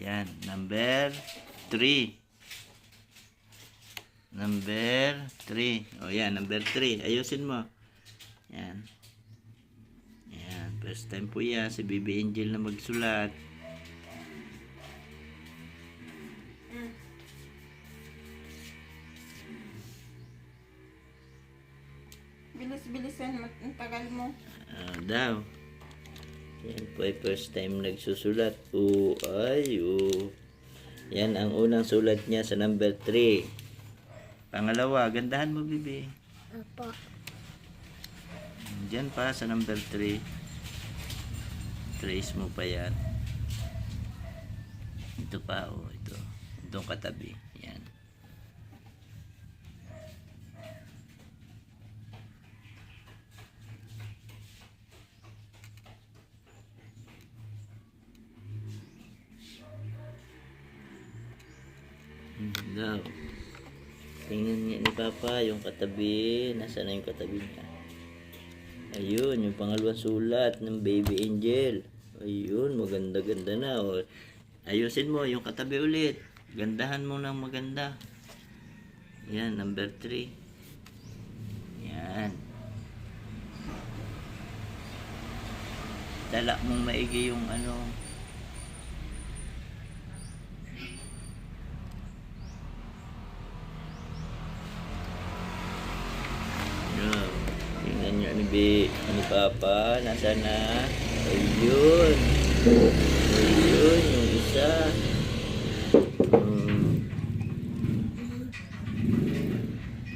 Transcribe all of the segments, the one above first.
Yan, number 3. Number 3. O yan, number 3. Ayusin mo. Yan. Yan, first time po yan si Baby Angel na magsulat. Bilis-bilisan, ang tagal mo. Daw. Yan po ay first time nagsusulat. O, ay, o. Yan ang unang sulat niya sa number 3. Pangalawa, gandahan mo, Bibi. Opo. Diyan pa sa number 3. Trace mo pa yan. Ito pa, oh, ito. Itong katabi. Yan. Daw. Tingnan niya ni Papa yung katabi. Nasaan na yung katabi niya? Ayun, yung pangalawang sulat ng Baby Angel. Ayun, maganda-ganda na. O, ayusin mo yung katabi ulit. Gandahan mo ng maganda. Yan, number 3. Yan. Dala mong maigi yung ano. Tingnan nyo ni Papa. Nasaan na? Ayun. Ayun, yung isa.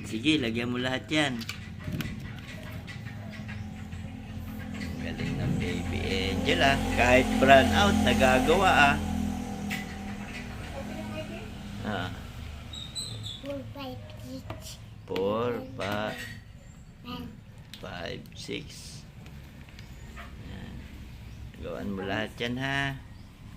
Sige, lagyan mo lahat yan. Galing ng Baby Angel Kahit brown out, nagagawa 4, 5, 6. 4, 5, 6. Yan. Gawaan mo lahat yan, ha.